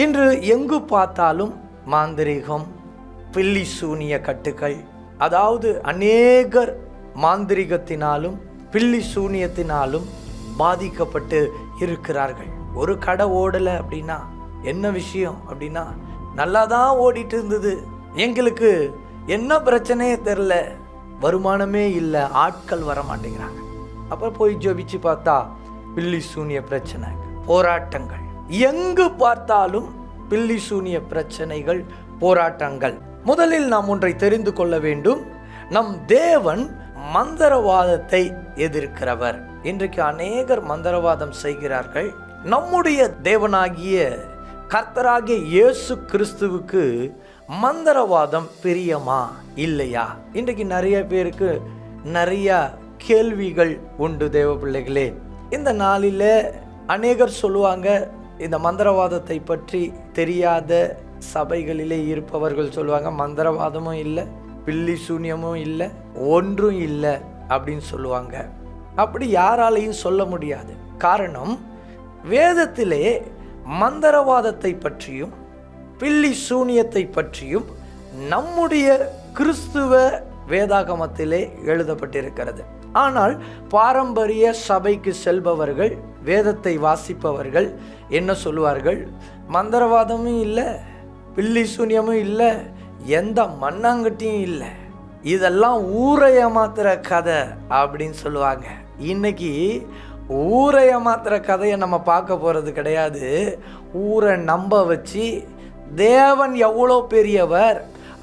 இன்று எங்கு பார்த்தாலும் மாந்திரீகம், பில்லி சூனிய கட்டுக்கள், அதாவது அநேகர் மாந்திரிகத்தினாலும் பில்லி சூனியத்தினாலும் பாதிக்கப்பட்டு இருக்கிறார்கள். ஒரு கடை ஓடலை அப்படின்னா என்ன விஷயம் அப்படின்னா, நல்லா தான் ஓடிட்டு இருந்தது, எங்களுக்கு என்ன பிரச்சனையே தெரில, வருமானமே இல்லை, ஆட்கள் வர மாட்டேங்கிறாங்க. அப்புறம் போய் ஜெபிச்சு பார்த்தா பில்லி சூனிய பிரச்சனை, போராட்டங்கள், எங்கு பார்த்தாலும் பில்லி சூனிய பிரச்சனைகள், போராட்டங்கள். முதலில் நாம் ஒன்றை தெரிந்து கொள்ள வேண்டும், நம் தேவன் மந்திரவாதத்தை எதிர்க்கிறவர். இன்றைக்கு அநேகர் மந்திரவாதம் செய்கிறார்கள். நம்முடைய தேவனாகிய கர்த்தராகிய இயேசு கிறிஸ்துவுக்கு மந்திரவாதம் பிரியமா இல்லையா? இன்றைக்கு நிறைய பேருக்கு நிறைய கேள்விகள் உண்டு. தேவ பிள்ளைகளே, இந்த நாளில் அநேகர் சொல்லுவாங்க, இந்த மந்திரவாதத்தை பற்றி தெரியாத சபைகளிலே இருப்பவர்கள் சொல்லுவாங்க, மந்திரவாதமும் இல்லை, பில்லி சூன்யமும் இல்லை, ஒன்றும் இல்லை அப்படின்னு சொல்லுவாங்க. அப்படி யாராலையும் சொல்ல முடியாது. காரணம், வேதத்திலே மந்திரவாதத்தை பற்றியும் பில்லி சூனியத்தை பற்றியும் நம்முடைய கிறிஸ்துவ வேதாகமத்திலே எழுதப்பட்டிருக்கிறது. ஆனால் பாரம்பரிய சபைக்கு செல்பவர்கள், வேதத்தை வாசிப்பவர்கள் என்ன சொல்லுவார்கள்? மந்திரவாதமும் இல்லை, பில்லி சூனியமும் இல்லை, எந்த மண்ணாங்கட்டியும் இல்லை, இதெல்லாம் ஊரை ஏமாத்துற கதை அப்படின்னு சொல்லுவாங்க. இன்னைக்கு ஊரை ஏமாத்துற கதையை நம்ம பார்க்க போகிறது கிடையாது. ஊரை நம்ப வச்சு தேவன் எவ்வளோ பெரியவர்,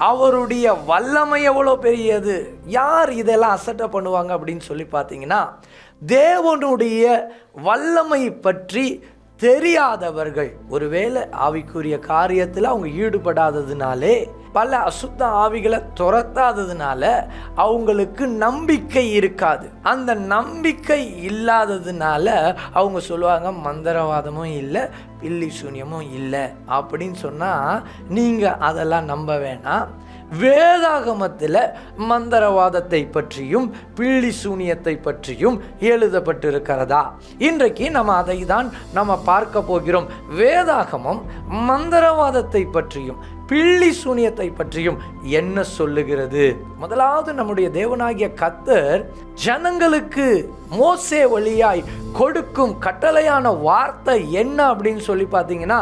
அவருடைய வல்லமை எவ்வளோ பெரியது, யார் இதெல்லாம் அசட்டை பண்ணுவாங்க அப்படின்னு சொல்லி பார்த்தீங்கன்னா, தேவனுடைய வல்லமை பற்றி தெரியாதவர்கள், ஒருவேளை ஆவிக்குரிய காரியத்தில் அவங்க ஈடுபடாததுனாலே, பல அசுத்த ஆவிகளை துரத்தாததுனால அவங்களுக்கு நம்பிக்கை இருக்காது. அந்த நம்பிக்கை இல்லாததுனால அவங்க சொல்லுவாங்க, மந்திரவாதமும் இல்லை, பில்லி சூன்யமும் இல்லை அப்படின்னு சொன்னால் நீங்கள் அதெல்லாம் நம்ப வேணாம். வேதாகமத்தில் மந்திரவாதத்தை பற்றியும் பில்லி சூனியத்தை பற்றியும் எழுதப்பட்டிருக்கிறதா? இன்றைக்கு நம்ம அதை தான் நம்ம பார்க்க போகிறோம். வேதாகமம் மந்திரவாதத்தை பற்றியும் பில்லி சூனியத்தை பற்றியும் என்ன சொல்லுகிறது? முதலாவது, நம்முடைய தேவனாகிய கர்த்தர் ஜனங்களுக்கு மோசே வழியாய் கொடுக்கும் கட்டளையான வார்த்தை என்ன அப்படின்னு சொல்லி பார்த்தீங்கன்னா,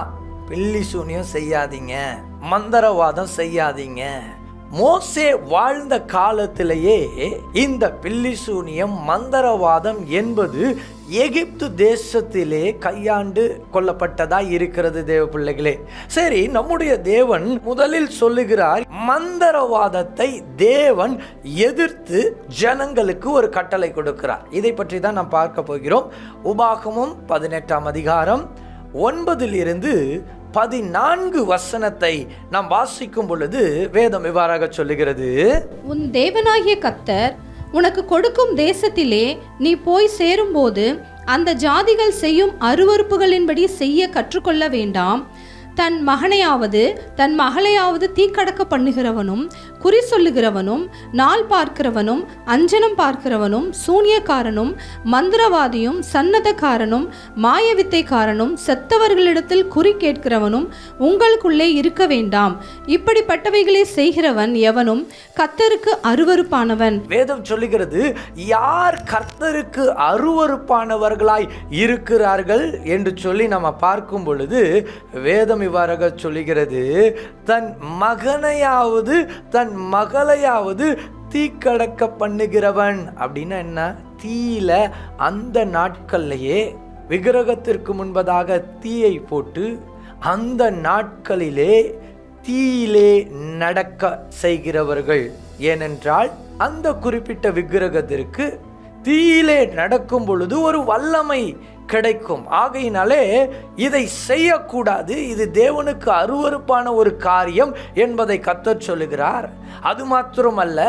பில்லி சூனியம் செய்யாதீங்க, மந்திரவாதம் செய்யாதீங்க. மோசே வாழ்ந்த காலத்திலேயே இந்த பில்லி சூனியம், மந்திரவாதம் என்பது எகிப்து தேசத்திலே கையாண்டு கொள்ளப்பட்டதா இருக்கிறது. தேவ பிள்ளைகளே, சரி, நம்முடைய தேவன் முதலில் சொல்லுகிறார், மந்திரவாதத்தை தேவன் எதிர்த்து ஜனங்களுக்கு ஒரு கட்டளை கொடுக்கிறார். இதை பற்றி தான் நாம் பார்க்க போகிறோம். உபாகமம் 18ஆம் அதிகாரம் 9 14 வசனத்தை நாம் வாசிக்கும் பொழுது வேதம் இவ்வாறாக சொல்லுகிறது, உன் தேவனாகிய கர்த்தர் உனக்கு கொடுக்கும் தேசத்திலே நீ போய் சேரும்போது அந்த ஜாதிகள் செய்யும் அருவருப்புகளின்படி செய்ய கற்றுக்கொள்ள வேண்டாம். தன் மகனையாவது தன் மகளையாவது தீக்கடக்க பண்ணுகிறவனும், குறி சொல்லுகிறவனும், நாள் பார்க்கிறவனும், அஞ்சனம் பார்க்கிறவனும், சூனியக்காரனும், மந்திரவாதியும், சன்னதக்காரனும், மாயவித்தைக்காரனும், செத்தவர்களிடத்தில் குறி கேட்கிறவனும் உங்களுக்குள்ளே இருக்க வேண்டாம். இப்படிப்பட்டவைகளை செய்கிறவன் எவனும் கர்த்தருக்கு அருவருப்பானவன். வேதம் சொல்லுகிறது, யார் கர்த்தருக்கு அருவருப்பானவர்களாய் இருக்கிறார்கள் என்று சொல்லி நம்ம பார்க்கும் பொழுது வேதம் இவ்வாறாக சொல்லுகிறது, தன் மகனையாவது தன் மகளையாவது தீக்கடக்க பண்ணுகிறவன். அப்படின்னா என்ன? தீயில அந்த நாட்கள்லையே விக்கிரகத்திற்கு முன்பதாக தீயை போட்டு அந்த நாட்களிலே தீயிலே நடக்க செய்கிறவர்கள். ஏனென்றால் அந்த குறிப்பிட்ட விக்கிரகத்திற்கு தீயிலே நடக்கும் பொழுது ஒரு வல்லமை கிடைக்கும். ஆகையினாலே இதை செய்யக்கூடாது, இது தேவனுக்கு அருவருப்பான ஒரு காரியம் என்பதை கர்த்தர் சொல்லுகிறார். அது மாத்திரமல்ல,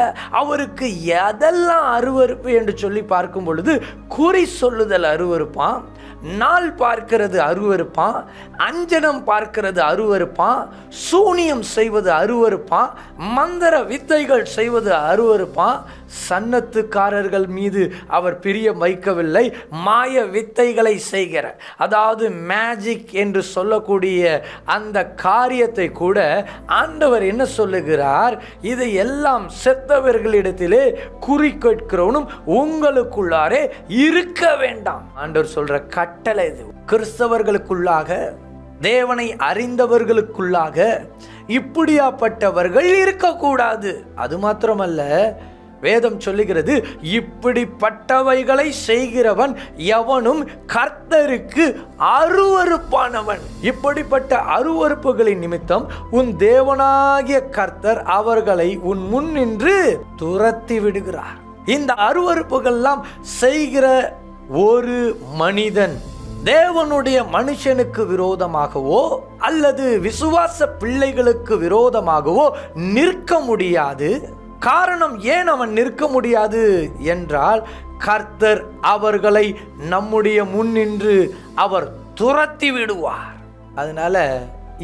அவருக்கு எதெல்லாம் அருவருப்பு என்று சொல்லி பார்க்கும் பொழுது குறி சொல்லுதல் அருவருப்பான், நாள் பார்க்கிறது அருவருப்பான், அஞ்சனம் பார்க்கிறது அருவருப்பான், சூனியம் செய்வது அருவருப்பான், மந்திர வித்தைகள் செய்வது அருவருப்பான், சன்னத்துக்காரர்கள் மீது அவர் பிரியம் வைக்கவில்லை. மாய வித்தைகளை செய்கிற, அதாவது மேஜிக் என்று சொல்லக்கூடிய அந்த காரியத்தை கூட ஆண்டவர் என்ன சொல்லுகிறார், இதை எல்லாம் செத்தவர்களிடத்திலே குறி கேட்கிறவனும் உங்களுக்குள்ளாரே இருக்க வேண்டாம். ஆண்டவர் சொல்ற கட்டளை இது. கிறிஸ்தவர்களுக்குள்ளாக, தேவனை அறிந்தவர்களுக்குள்ளாக இப்படியாப்பட்டவர்கள் இருக்கக்கூடாது. அது மாத்திரமல்ல, வேதம் சொல்லுகிறது, இப்படிப்பட்டவைகளை செய்கிறவன் எவனும் கர்த்தருக்கு அருவருப்பானவன். இப்படிப்பட்ட அருவருப்புகளின் நிமித்தம் உன் தேவனாகிய கர்த்தர் அவர்களை உன் முன் நின்று துரத்தி விடுகிறார். இந்த அருவருப்புகள்லாம் செய்கிற ஒரு மனிதன் தேவனுடைய மனுஷனுக்கு விரோதமாகவோ அல்லது விசுவாச பிள்ளைகளுக்கு விரோதமாகவோ நிற்க முடியாது. காரணம், ஏன் அவன் நிற்க முடியாது என்றால், கர்த்தர் அவர்களை நம்முடைய முன் நின்று அவர் துரத்தி விடுவார். அதனால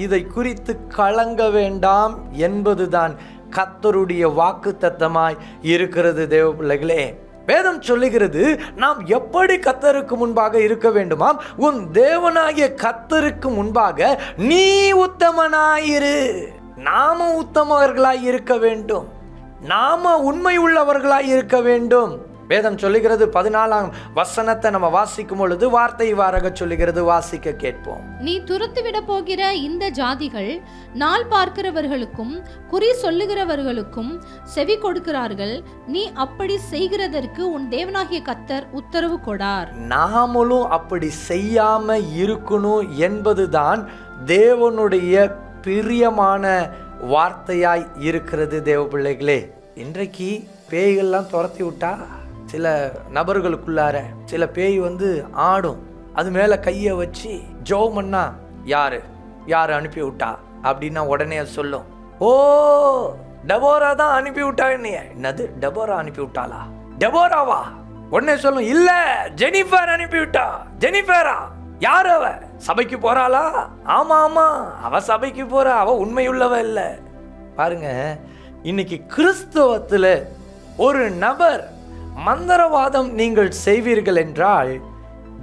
இதை குறித்து கலங்க வேண்டாம் என்பதுதான் கர்த்தருடைய வாக்குத்தத்தமாய் இருக்கிறது. தேவ பிள்ளைகளே, வேதம் சொல்லுகிறது, நாம் எப்படி கர்த்தருக்கு முன்பாக இருக்க வேண்டுமாம், உன் தேவனாகிய கர்த்தருக்கு முன்பாக நீ உத்தமனாயிரு. நாம உத்தமர்களாய் இருக்க வேண்டும், நாம உண்மை உள்ளவர்களாய் இருக்க வேண்டும். வேதம் சொல்லுகிறது, 14ஆம் வசனத்தை நம்ம வாசிக்கும் பொழுது வார்த்தை வாரக சொல்லுகிறது, வாசிக்க கேட்போம். நீ துரத்திவிட போகிற இந்த ஜாதிகள் நாள் பார்க்கிறவர்களுக்கும் குறி சொல்லுகிறவர்களுக்கும் செவி கொடுக்கிறார்கள். நீ அப்படி செய்கிறதற்கு உன் தேவனாகிய கர்த்தர் உத்தரவு கொடார். நாமளும் அப்படி செய்யாம இருக்கணும் என்பதுதான் தேவனுடைய பிரியமான வார்த்தையாய் இருக்கிறது. தேவ பிள்ளைகளே, இன்றைக்கு பேய்கள்லாம் துரத்தி விட்டா சில நபர்களுக்குள்ளார சில பேய் ஆடும். அது மேலே கையை வச்சு ஜெபம் பண்ணா, யாரு அனுப்பி விட்டா அப்படின்னா உடனே அது சொல்லும், ஓ டெபோரா தான் அனுப்பி விட்டா. என்னது, டெபோரா அனுப்பி விட்டாளா? டெபோராவா? உடனே சொல்லும், இல்ல ஜெனிஃபர் அனுப்பி விட்டா. ஜெனிஃபரா? யார் அவ? சபைக்கு போறாளா? ஆமா ஆமா, அவ சபைக்கு போறா, அவ உண்மையுள்ளவ இல்ல. பாருங்க, இன்னைக்கு கிறிஸ்தவத்தில் ஒரு நபர் மந்திரவாதம் நீங்கள் செய்வீர்கள் என்றால்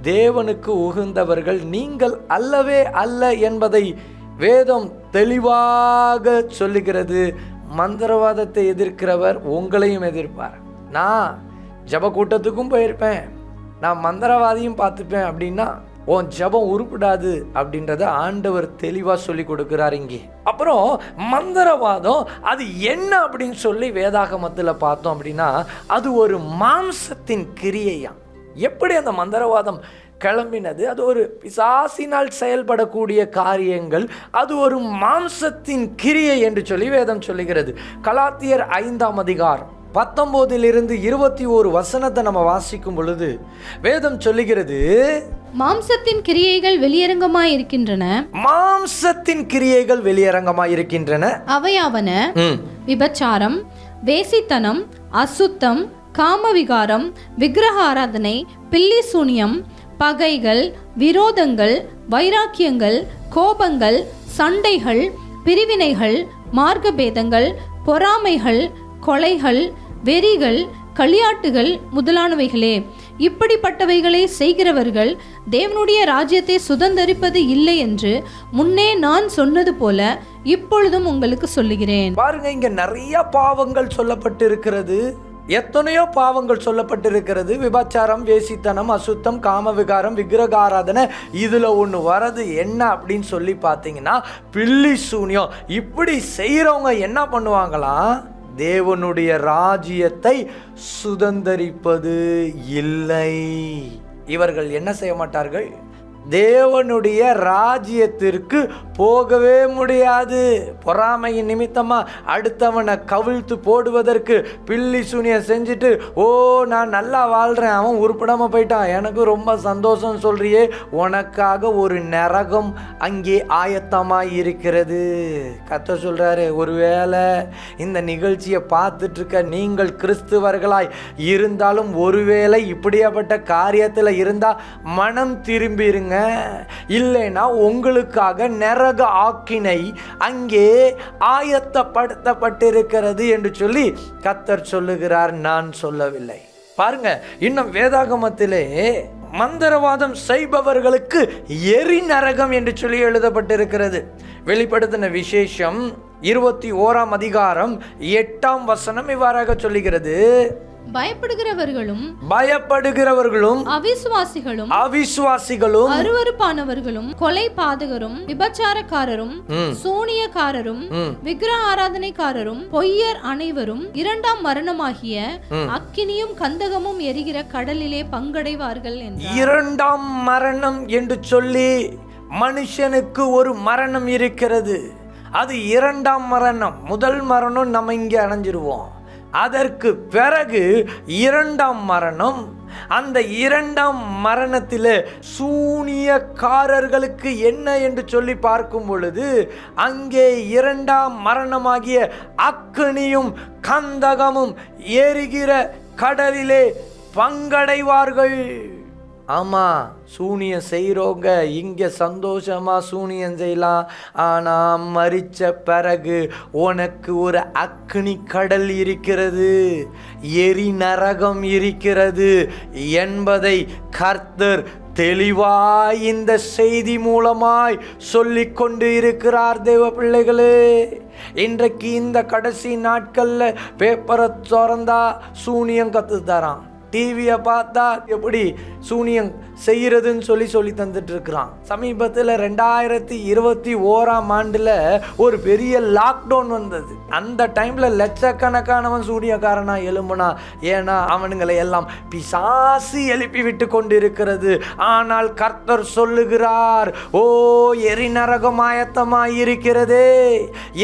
தேவனுக்கு உகந்தவர்கள் நீங்கள் அல்லவே அல்ல என்பதை வேதம் தெளிவாக சொல்லுகிறது. மந்திரவாதத்தை எதிர்க்கிறவர் உங்களையும் எதிர்ப்பார். நான் ஜப கூட்டத்துக்கும் போயிருப்பேன், நான் மந்திரவாதியும் பார்த்துப்பேன் அப்படின்னா உன் ஜபம் உருப்படாது அப்படின்றத ஆண்டவர் தெளிவாக சொல்லி கொடுக்கிறார் இங்கே. அப்புறம் மந்திரவாதம் அது என்ன அப்படின்னு சொல்லி வேதாகமத்தில் பார்த்தோம் அப்படின்னா, அது ஒரு மாம்சத்தின் கிரியையாம். எப்படி அந்த மந்திரவாதம் கிளம்பினது? அது ஒரு பிசாசினால் செயல்படக்கூடிய காரியங்கள், அது ஒரு மாம்சத்தின் கிரியை என்று சொல்லி வேதம் சொல்லுகிறது. கலாத்தியர் 5ஆம் அதிகாரம் 19 - 21 வசனத்தை நம்ம வாசிக்கும் பொழுது வேதம் சொல்லுகிறது, மாம்சத்தின் கிரியைகள் வெளியரங்கமாய் இருக்கின்றன. மாம்சத்தின் கிரியைகள் வெளியரங்கமாய் இருக்கின்றன. அவையாவன விபச்சாரம், வேசித்தனம், அசுத்தம், காமவிகாரம், விக்கிரக ஆராதனை, பில்லி சூனியம், பகைகள், விரோதங்கள், வைராக்கியங்கள், கோபங்கள், சண்டைகள், பிரிவினைகள், மார்க்கபேதங்கள், பொறாமைகள், கொலைகள், வெறிகள், களியாட்டுகள் முதலானவைகளே. இப்படிப்பட்டவைகளை செய்கிறவர்கள் தேவனுடைய ராஜ்யத்தை சுதந்தரிப்பது இல்லை என்று முன்னே நான் சொன்னது போல இப்பொழுதும் உங்களுக்கு சொல்லுகிறேன். பாருங்க, இங்க நிறைய பாவங்கள் சொல்லப்பட்டு இருக்கிறது. எத்தனையோ பாவங்கள் சொல்லப்பட்டிருக்கிறது. விபச்சாரம், வேசித்தனம், அசுத்தம், காமவிகாரம், விக்கிரக ஆராதனை. இதுல ஒன்று வரது என்ன அப்படின்னு சொல்லி பார்த்தீங்கன்னா, பில்லி சூனியம். இப்படி செய்யறவங்க என்ன பண்ணுவாங்களாம், தேவனுடைய ராஜ்யத்தை சுதந்தரிப்பது இல்லை. இவர்கள் என்ன செய்ய மாட்டார்கள், தேவனுடைய ராஜ்யத்திற்கு போகவே முடியாது. பொறாமையின் நிமித்தமா அடுத்தவனை கவிழ்த்து போடுவதற்கு பில்லி சூனியம் செஞ்சுட்டு, ஓ நான் நல்லா வாழ்றேன், அவன் உருப்படாம போயிட்டான், எனக்கு ரொம்ப சந்தோஷம் சொல்றியே, உனக்காக ஒரு நரகம் அங்கே ஆயத்தமாய் இருக்கிறது. கர்த்தர் சொல்றாரு, ஒருவேளை இந்த நிகழ்ச்சியை பார்த்துட்டு இருக்க நீங்கள் கிறிஸ்துவர்களாய் இருந்தாலும் ஒருவேளை இப்படியாப்பட்ட காரியத்தில் இருந்தா மனம் திரும்பிருங்க. போங்க, இல்லைன்னா உங்களுக்காக நரக ஆக்கினை அங்கே ஆயத்தப்படுத்தப்பட்டிருக்கிறது என்று சொல்லி கர்த்தர் சொல்லுகிறார், நான் சொல்லவில்லை. பாருங்க, இன்னும் வேதாகமத்திலே மந்திரவாதம் செய்பவர்களுக்கு எரி நரகம் என்று சொல்லி எழுதப்பட்டிருக்கிறது. வெளிப்படுத்தின விசேஷம் 21ஆம் அதிகாரம் 8ஆம் வசனம் இவ்வாறாக சொல்லுகிறது, பயப்படுகிறவர்களும் அவிசுவாசிகளும் அருவருப்பானவர்களும் கொலை பாதகரும் விபச்சாரக்காரரும் சூனியக்காரரும் விக்கிரக ஆராதனைக்காரரும் பொய்யர் அனைவரும் இரண்டாம் மரணமாகிய அக்கினியும் கந்தகமும் எரிகிற கடலிலே பங்கடைவார்கள் என்றார். இரண்டாம் மரணம் என்று சொல்லி மனுஷனுக்கு ஒரு மரணம் இருக்கிறது. அது இரண்டாம் மரணம். முதல் மரணம் நம்ம இங்கே அடைஞ்சிருவோம். அதற்கு பிறகு இரண்டாம் மரணம். அந்த இரண்டாம் மரணத்தில் சூனியக்காரர்களுக்கு என்ன என்று சொல்லி பார்க்கும் பொழுது அங்கே இரண்டாம் மரணமாகிய அக்கினியும் கந்தகமும் எரிகிற கடலிலே பங்கடைவார்கள். ஆமா, சூனியம் செய்கிறவங்க இங்கே சந்தோஷமா சூனியம் செய்யலாம். ஆனால் மரிச்ச பிறகு உனக்கு ஒரு அக்னி கடல் இருக்கிறது, எரி நரகம் இருக்கிறது என்பதை கர்த்தர் தெளிவாய் இந்த செய்தி மூலமாய் சொல்லிக் கொண்டு இருக்கிறார். தேவ பிள்ளைகளே, இன்றைக்கு இந்த கடைசி நாட்களில் பேப்பரை திறந்தா சூனியம் கற்று தரான், டிவியை பார்த்தா எப்படி சூனியம் செய்யறதுன்னு சொல்லி தந்துட்டு இருக்கிறான். சமீபத்தில் 2021ஆம் ஆண்டுல ஒரு பெரிய லாக்டவுன் வந்தது. அந்த டைம்ல லட்சக்கணக்கானவன் சூனியக்காரனா எழும்புனா. ஏன்னா அவனுங்களை எல்லாம் பிசாசு எழுப்பி விட்டு கொண்டிருக்கிறது. ஆனால் கர்த்தர் சொல்லுகிறார், ஓ எரி நரகம் ஆயத்தமாய் இருக்கிறதே,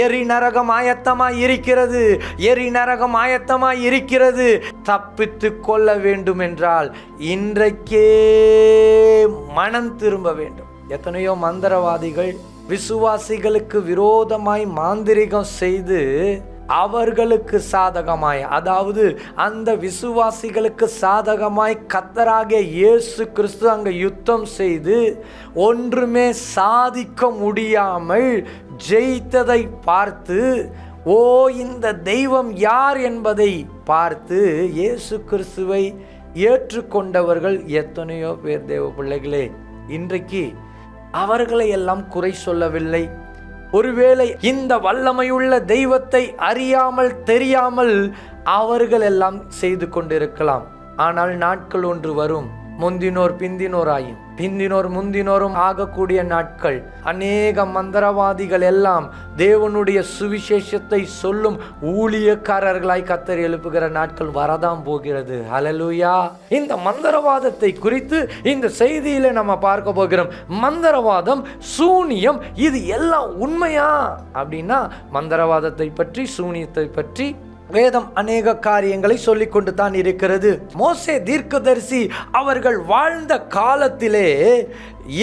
எரி நரகம் ஆயத்தமாய் இருக்கிறது, எரி நரகம் ஆயத்தமாய் இருக்கிறது. தப்பித்து கொள்ள வேண்டும் என்றால் இன்றைக்கே மனம் திரும்ப வேண்டும். எத்தனையோ மந்திரவாதிகள் விசுவாசிகளுக்கு விரோதமாய் மாந்திரிகம் செய்து அவர்களுக்கு சாதகமாய், அதாவது அந்த விசுவாசிகளுக்கு சாதகமாய் கர்த்தராகிய இயேசு கிறிஸ்து அங்கே யுத்தம் செய்து ஒன்றுமே சாதிக்க முடியாமல் ஜெயித்ததை பார்த்து, ஓ இந்த தெய்வம் யார் என்பதை பார்த்து இயேசு கிறிஸ்துவை ஏற்றுக்கொண்டவர்கள் எத்தனையோ பேர். தேவ பிள்ளைகளே, இன்றைக்கு அவர்களை எல்லாம் குறை சொல்லவில்லை. ஒருவேளை இந்த வல்லமையுள்ள தெய்வத்தை அறியாமல் தெரியாமல் அவர்கள் எல்லாம் செய்து கொண்டிருக்கலாம். ஆனால் நாட்கள் ஒன்று வரும், முந்தினோர் பிந்தினோராயும் பிந்தினோர் முந்தினோரும் ஆகக்கூடிய நாட்கள். அநேக மந்திரவாதிகள் எல்லாம் தேவனுடைய சுவிசேஷத்தை சொல்லும் ஊழியக்காரர்களாய் கர்த்தர் எழுப்புகிற நாட்கள் வரதான் போகிறது. ஹல்லேலூயா. இந்த மந்திரவாதத்தை குறித்து இந்த செய்தியில நம்ம பார்க்க போகிறோம். மந்திரவாதம், சூனியம், இது எல்லாம் உண்மையா அப்படின்னா மந்திரவாதத்தை பற்றி, சூனியத்தை பற்றி வேதம் அநேக காரியங்களை சொல்லிக் கொண்டு தான் இருக்கிறது. மோசே தீர்க்கதரிசி அவர்கள் வாழ்ந்த காலத்திலே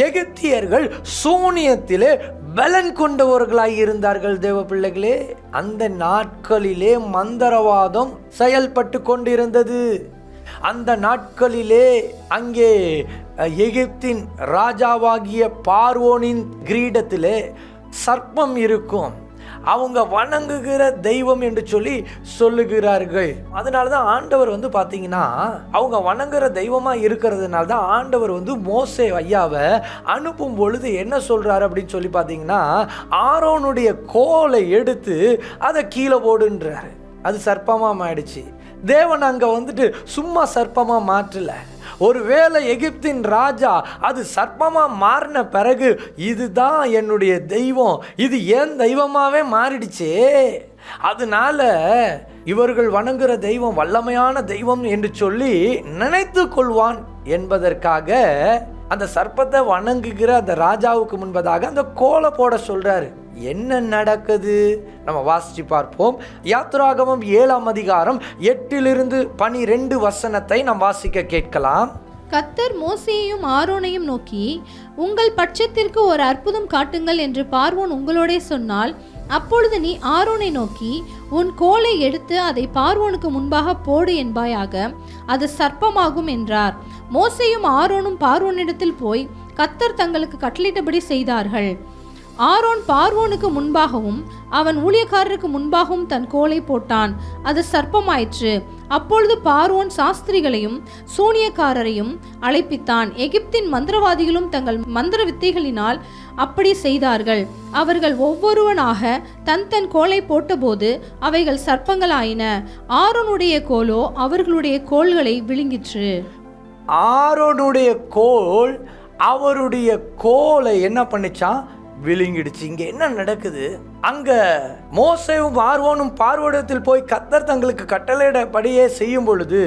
எகிப்தியர்கள் சூனியத்திலே பலன் கொண்டவர்களாய் இருந்தார்கள். தேவ பிள்ளைகளே, அந்த நாட்களிலே மந்திரவாதம் செயல்பட்டு கொண்டிருந்தது. அந்த நாட்களிலே அங்கே எகிப்தின் ராஜாவாகிய பார்வோனின் கிரீடத்திலே சர்ப்பம் இருக்கும். அவங்க வணங்குகிற தெய்வம் என்று சொல்லி சொல்லுகிறார்கள். அதனால தான் ஆண்டவர் பார்த்தீங்கன்னா அவங்க வணங்குற தெய்வமா இருக்கிறதுனால தான் ஆண்டவர் மோசே ஐயாவை அனுப்பும் பொழுது என்ன சொல்றாரு அப்படின்னு சொல்லி பார்த்தீங்கன்னா, ஆரோனுடைய கோலை எடுத்து அதை கீழே போடுன்றாரு. அது சர்ப்பமா மாறிடுச்சு. தேவன் அங்க சும்மா சர்ப்பமா மாற்றல. ஒருவேளை எகிப்தின் ராஜா அது சர்ப்பமா மாறின பிறகு இதுதான் என்னுடைய தெய்வம், இது ஏன் தெய்வமாவே மாறிடுச்சே, அதனால இவர்கள் வணங்குற தெய்வம் வல்லமையான தெய்வம் என்று சொல்லி நினைத்து கொள்வான் என்பதற்காக அந்த சர்ப்பத்தை வணங்குகிற அந்த ராஜாவுக்கு முன்பதாக அந்த கோலை போட சொல்றாரு. என்ன நடக்குது நம்ம வாசிச்சு பார்ப்போம். யாத்திராகமம் 7ஆம் அதிகாரம் 8-12 வசனத்தை நாம் வாசிக்க கேட்கலாம். கர்த்தர் மோசேயையும் ஆரோனையும் நோக்கி, உங்கள் பட்சத்திற்கு ஒரு அற்புதம் காட்டுங்கள் என்று பார்வோன் உங்களோடே சொன்னால், அப்பொழுது நீ ஆரோனை நோக்கி, உன் கோலை எடுத்து அதை பார்வோனுக்கு முன்பாக போடு என்பாயாக, அது சர்ப்பமாகும் என்றார். மோசேயும் ஆரோனும் பார்வோனிடத்தில் போய் கர்த்தர் தங்களுக்கு கட்டளையிட்டபடி செய்தார்கள். ஆரோன் பார்வோனுக்கு முன்பாகவும் அவன் ஊழியக்காரருக்கு முன்பாகவும் தன் கோலை போட்டான், அது சர்ப்பமாயிற்று. அப்பொழுது பார்வோன் சாஸ்திரிகளையும் சூனியக்காரரையும் அழைப்பித்தான். எகிப்தின் மந்திரவாதிகளும் தங்கள் மந்திர வித்தைகளினால் அப்படி செய்தார்கள். அவர்கள் ஒவ்வொருவனாக தன் தன் கோலை போட்டபோது அவைகள் சர்ப்பங்களாயின. ஆரோனுடைய கோலோ அவர்களுடைய கோல்களை விழுங்கிற்று. ஆரோனுடைய கோல் அவருடைய கோலை என்ன பண்ணிச்சான்? விழுங்கிடுச்சு. இங்க என்ன நடக்குது? அங்க மோசேவும் ஆரோனும் பார்வோனிடத்தில் போய் கர்த்தர் தங்களுக்கு கட்டளையிடபடியே செய்யும் பொழுது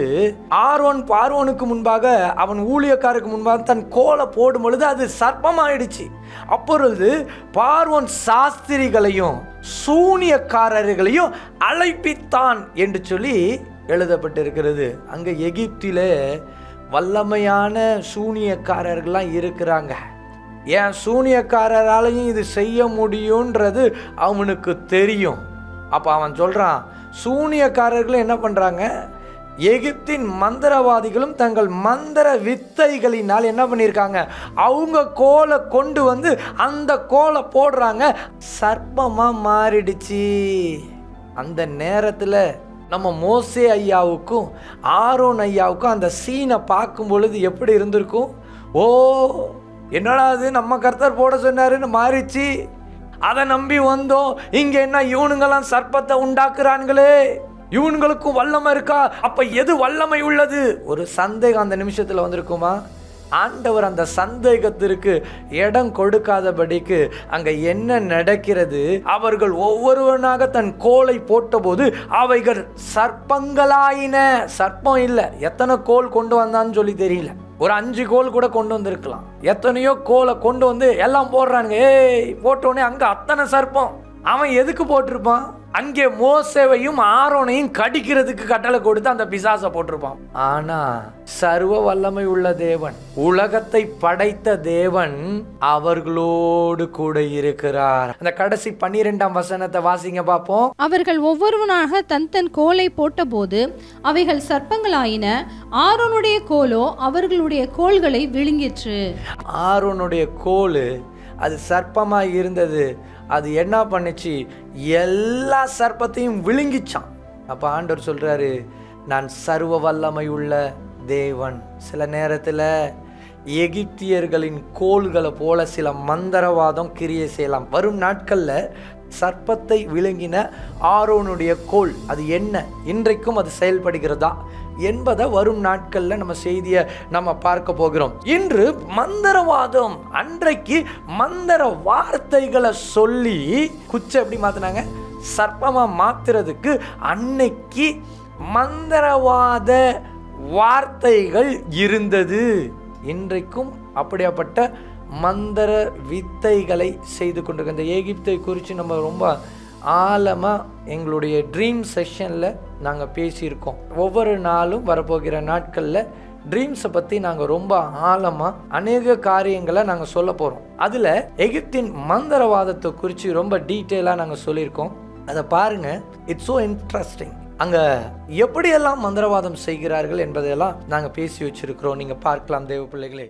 ஆரோன் பார்வோனுக்கு முன்பாக அவன் ஊழியக்காரருக்கு முன்பாக தன் கோலை போடும் பொழுது அது சர்ப்பமாயிடுச்சு. அப்பொழுது பார்வோன் சாஸ்திரிகளையும் சூனியக்காரர்களையும் அழைப்பித்தான் என்று சொல்லி எழுதப்பட்டிருக்கிறது. அங்க எகிப்திலே வல்லமையான சூனியக்காரர்கள்லாம் இருக்கிறாங்க. ஏன் சூனியக்காரராலையும் இது செய்ய முடியுன்றது அவனுக்கு தெரியும். அப்போ அவன் சொல்கிறான், சூனியக்காரர்களும் என்ன பண்ணுறாங்க? எகிப்தின் மந்திரவாதிகளும் தங்கள் மந்திர வித்தைகளினால் என்ன பண்ணியிருக்காங்க? அவங்க கோலை கொண்டு வந்து அந்த கோலை போடுறாங்க, சர்ப்பமாக மாறிடுச்சு. அந்த நேரத்தில் நம்ம மோசே ஐயாவுக்கும் ஆரோன் ஐயாவுக்கும் அந்த சீனை பார்க்கும் பொழுது எப்படி இருந்திருக்கும்? ஓ, என்னடா அது, நம்ம கர்த்தர் போட சொன்னாருன்னு மாறிச்சு. அதை நம்பி வந்தோம். இங்க என்ன இவனுங்கெல்லாம் சர்ப்பத்தை உண்டாக்குறான்களே, இவனுங்களுக்கும் வல்லமை இருக்கா? அப்ப எது வல்லமை உள்ளது? ஒரு சந்தேகம் அந்த நிமிஷத்துல வந்திருக்குமா? ஆண்டவர் அந்த சந்தேகத்திற்கு இடம் கொடுக்காதபடிக்கு அங்க என்ன நடக்கிறது? அவர்கள் ஒவ்வொருவனாக தன் கோலை போட்டபோது அவைகள் சர்ப்பங்களாயின. சர்ப்பம் இல்லை, எத்தனை கோல் கொண்டு வந்தான்னு சொல்லி தெரியல. ஒரு 5 கோல் கூட கொண்டு வந்திருக்கலாம். எத்தனையோ கோலை கொண்டு வந்து எல்லாம் போடுறானுங்க. போட்டோடனே அங்க அத்தனை சர்ப்பம். அவன் எதுக்கு போட்டிருப்பான்? அங்கே மோசேவையும் ஆரோனையும் கடிக்கிறதுக்கு கட்டளை கொடுத்து அந்த பிசாசை போட்டிருப்பான். ஆனா சர்வ வல்லமை உள்ள தேவன், உலகத்தை படைத்த தேவன் அவர்களோடு கூட இருக்கிறார். அந்த கடைசி 12ஆம் வசனத்தை வாசிங்க பார்ப்போம். அவர்கள் ஒவ்வொருவனாக தன் தன் கோலை போட்டபோது அவைகள் சர்ப்பங்களாயின. ஆரோனுடைய கோலோ அவர்களுடைய கோல்களை விழுங்கிற்று. ஆரோனுடைய கோல் அது சர்ப்பமாக இருந்தது. அது என்ன பண்ணுச்சு? எல்லா சர்ப்பத்தையும் விழுங்கிச்சான். அப்போ ஆண்டவர் சொல்கிறாரு, நான் சர்வ வல்லமை உள்ள தேவன். சில நேரத்தில் எகிப்தியர்களின் கோல்களை போல சில மந்திரவாதம் கிரியை செய்யலாம். வரும் நாட்களில் சர்ப்பத்தை விழுங்கின ஆரோனுடைய கோல் அது என்ன, இன்றைக்கும் அது செயல்படுகிறதா என்பதை வரும் நாட்களில் நம்ம செய்தியை நம்ம பார்க்க போகிறோம். இன்று மந்திரவாதம், அன்றைக்கு மந்திர வார்த்தைகளை சொல்லி குச்சை எப்படி மாற்றினாங்க? சர்ப்பமாக மாத்துறதுக்கு அன்னைக்கு மந்திரவாத வார்த்தைகள் இருந்தது. இன்றைக்கும் அப்படியாப்பட்ட மந்திர வித்தைகளை செய்து கொண்டிருக்க இந்த எகிப்தை குறித்து நம்ம ரொம்ப ஆழமாக எங்களுடைய ட்ரீம் செஷனில் நாங்கள் பேசியிருக்கோம். ஒவ்வொரு நாளும் வரப்போகிற நாட்களில் ட்ரீம்ஸை பற்றி நாங்கள் ரொம்ப ஆழமாக அநேக காரியங்களை நாங்கள் சொல்ல போகிறோம். அதில் எகிப்தின் மந்திரவாதத்தை குறித்து ரொம்ப டீட்டெயிலாக நாங்கள் சொல்லியிருக்கோம். அதை பாருங்கள், இட்ஸ் ஸோ இன்ட்ரெஸ்டிங். அங்கே எப்படியெல்லாம் மந்திரவாதம் செய்கிறார்கள் என்பதையெல்லாம் நாங்கள் பேசி வச்சுருக்கிறோம். நீங்கள் பார்க்கலாம் தேவ பிள்ளைகளே.